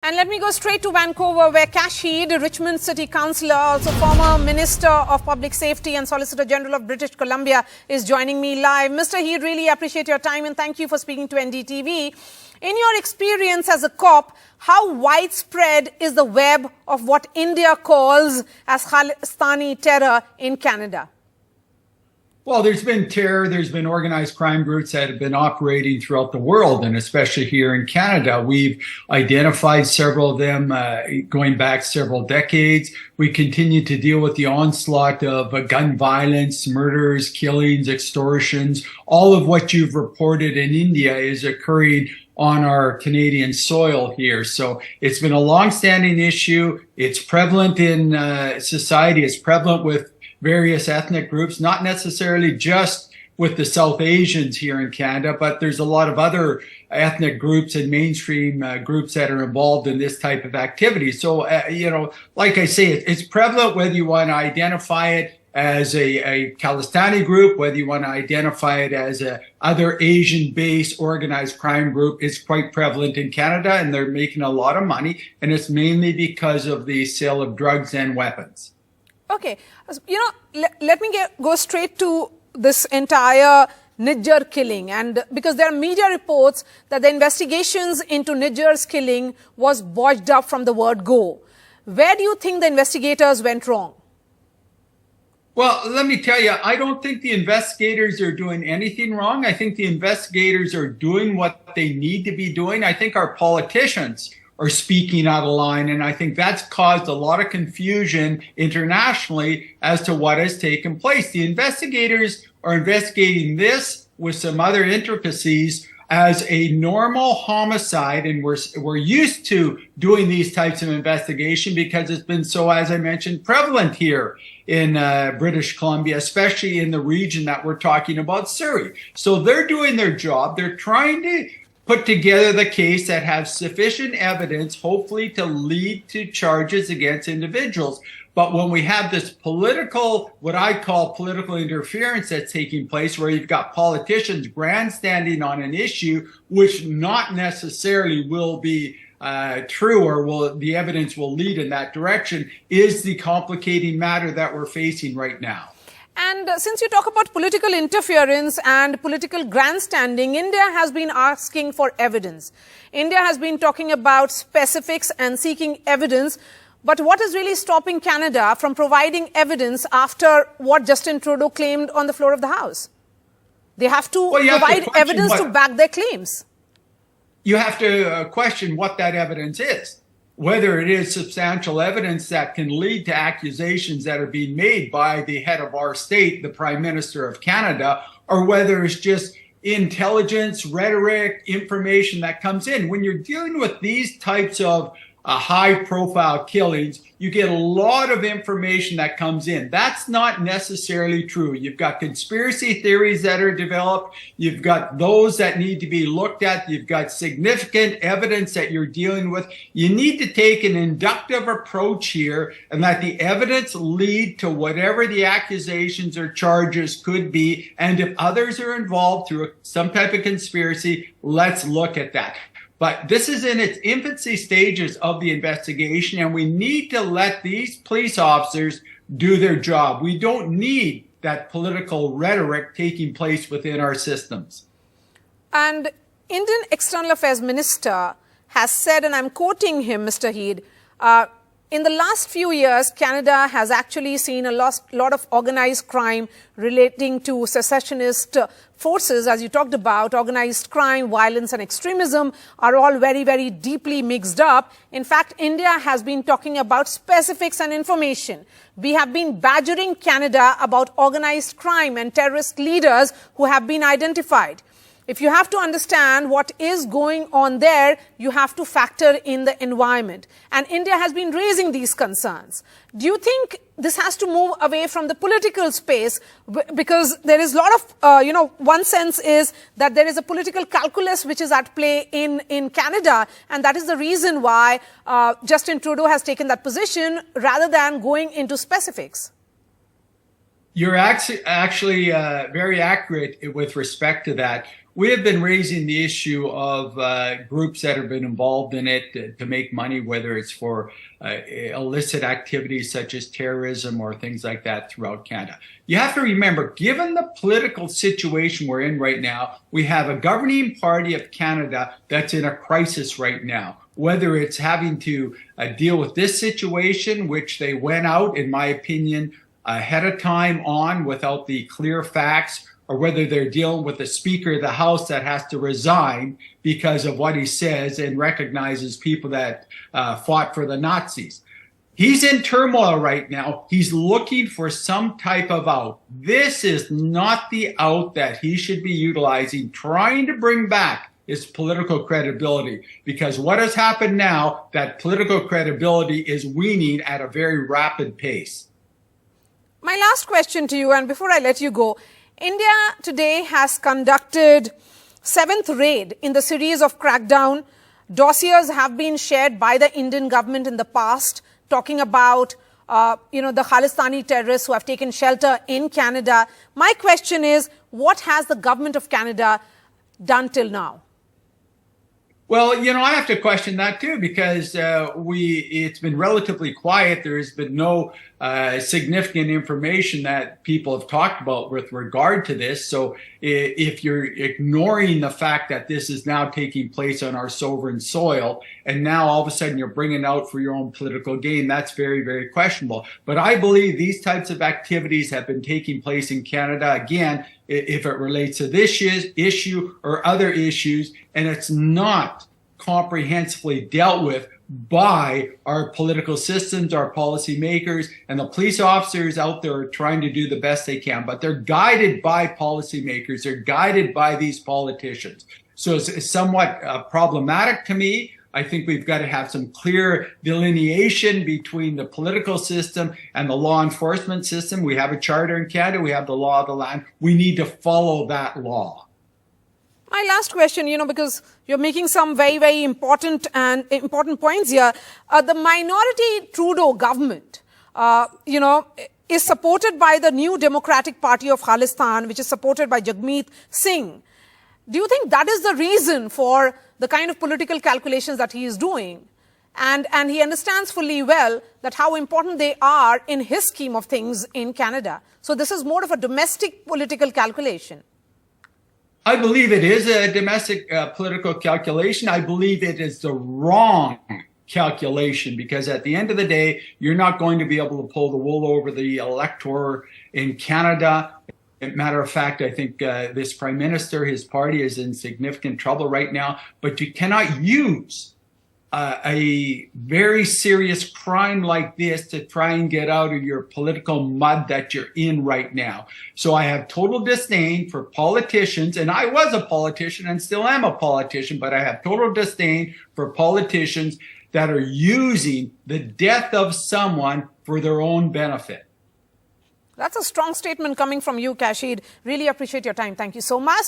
And let me go straight to Vancouver, where Kash, Richmond City Councillor, also former Minister of Public Safety and Solicitor General of British Columbia, is joining me live. Mr. Heed, really appreciate your time and thank you for speaking to NDTV. In your experience as a cop, how widespread is the web of what India calls as Khalistani terror in Canada? Well, there's been terror, there's been organized crime groups that have been operating throughout the world, and especially here in Canada. We've identified several of them going back several decades. We continue to deal with the onslaught of gun violence, murders, killings, extortions. All of what you've reported in India is occurring on our Canadian soil here. So it's been a long-standing issue. It's prevalent in society. It's prevalent with various ethnic groups, not necessarily just with the South Asians here in Canada, but there's a lot of other ethnic groups and mainstream groups that are involved in this type of activity. So, like I say, it's prevalent whether you want to identify it as a Khalistani group, whether you want to identify it as a other Asian-based organized crime group. It's quite prevalent in Canada, and they're making a lot of money, and it's mainly because of the sale of drugs and weapons. Okay, let me go straight to this entire Nijjar killing, and because there are media reports that the investigations into Nijjar's killing was botched up from the word go. Where do you think the investigators went wrong? Well, let me tell you, I don't think the investigators are doing anything wrong. I think the investigators are doing what they need to be doing. I think our politicians are speaking out of line, and I think that's caused a lot of confusion internationally as to what has taken place. The investigators are investigating this with some other intricacies as a normal homicide, and we're used to doing these types of investigation because it's been so, as I mentioned, prevalent here in British Columbia, especially in the region that we're talking about, Surrey. So they're doing their job. They're trying to put together the case that has sufficient evidence, hopefully, to lead to charges against individuals. But when we have this political, what I call political interference that's taking place, where you've got politicians grandstanding on an issue, which not necessarily will be true, or the evidence will lead in that direction, is the complicating matter that we're facing right now. And since you talk about political interference and political grandstanding, India has been asking for evidence. India has been talking about specifics and seeking evidence. But what is really stopping Canada from providing evidence after what Justin Trudeau claimed on the floor of the House? They have to provide evidence to back their claims. You have to question what that evidence is. Whether it is substantial evidence that can lead to accusations that are being made by the head of our state, the Prime Minister of Canada, or whether it's just intelligence, rhetoric, information that comes in. When you're dealing with these types of high-profile killings, you get a lot of information that comes in. That's not necessarily true. You've got conspiracy theories that are developed. You've got those that need to be looked at. You've got significant evidence that you're dealing with. You need to take an inductive approach here and let the evidence lead to whatever the accusations or charges could be. And if others are involved through some type of conspiracy, let's look at that. But this is in its infancy stages of the investigation, and we need to let these police officers do their job. We don't need that political rhetoric taking place within our systems. And Indian External Affairs Minister has said, and I'm quoting him, Mr. Heed, in the last few years, Canada has actually seen a lot of organized crime relating to secessionist forces. As you talked about, organized crime, violence and extremism are all very, very deeply mixed up. In fact, India has been talking about specifics and information. We have been badgering Canada about organized crime and terrorist leaders who have been identified. If you have to understand what is going on there, you have to factor in the environment. And India has been raising these concerns. Do you think this has to move away from the political space? Because there is a lot of, one sense is that there is a political calculus which is at play in Canada. And that is the reason why Justin Trudeau has taken that position rather than going into specifics. You're actually very accurate with respect to that. We have been raising the issue of groups that have been involved in it to make money, whether it's for illicit activities such as terrorism or things like that throughout Canada. You have to remember, given the political situation we're in right now, we have a governing party of Canada that's in a crisis right now. Whether it's having to deal with this situation, which they went out, in my opinion, ahead of time on without the clear facts, or whether they're dealing with the Speaker of the House that has to resign because of what he says and recognizes people that fought for the Nazis. He's in turmoil right now. He's looking for some type of out. This is not the out that he should be utilizing, trying to bring back his political credibility, because what has happened now, that political credibility is waning at a very rapid pace. My last question to you, and before I let you go, India today has conducted 7th raid in the series of crackdown. Dossiers have been shared by the Indian government in the past, talking about the Khalistani terrorists who have taken shelter in Canada. My question is, what has the government of Canada done till now? Well, I have to question that too, because it's been relatively quiet. There has been no significant information that people have talked about with regard to this. So if you're ignoring the fact that this is now taking place on our sovereign soil, and now all of a sudden you're bringing it out for your own political gain, that's very, very questionable. But I believe these types of activities have been taking place in Canada, again, if it relates to this issue or other issues, and it's not comprehensively dealt with by our political systems, our policymakers, and the police officers out there are trying to do the best they can, but they're guided by policymakers, they're guided by these politicians. So it's somewhat problematic to me. I think we've got to have some clear delineation between the political system and the law enforcement system. We have a charter in Canada. We have the law of the land. We need to follow that law. My last question, because you're making some very, very important points here. The minority Trudeau government, is supported by the new Democratic Party of Khalistan, which is supported by Jagmeet Singh. Do you think that is the reason for the kind of political calculations that he is doing? And he understands fully well that how important they are in his scheme of things in Canada. So this is more of a domestic political calculation. I believe it is a domestic political calculation. I believe it is the wrong calculation, because at the end of the day, you're not going to be able to pull the wool over the elector in Canada. Matter of fact, I think this Prime Minister, his party is in significant trouble right now, but you cannot use a very serious crime like this to try and get out of your political mud that you're in right now. So I have total disdain for politicians, and I was a politician and still am a politician, but I have total disdain for politicians that are using the death of someone for their own benefit. That's a strong statement coming from you, Kash. Really appreciate your time. Thank you so much.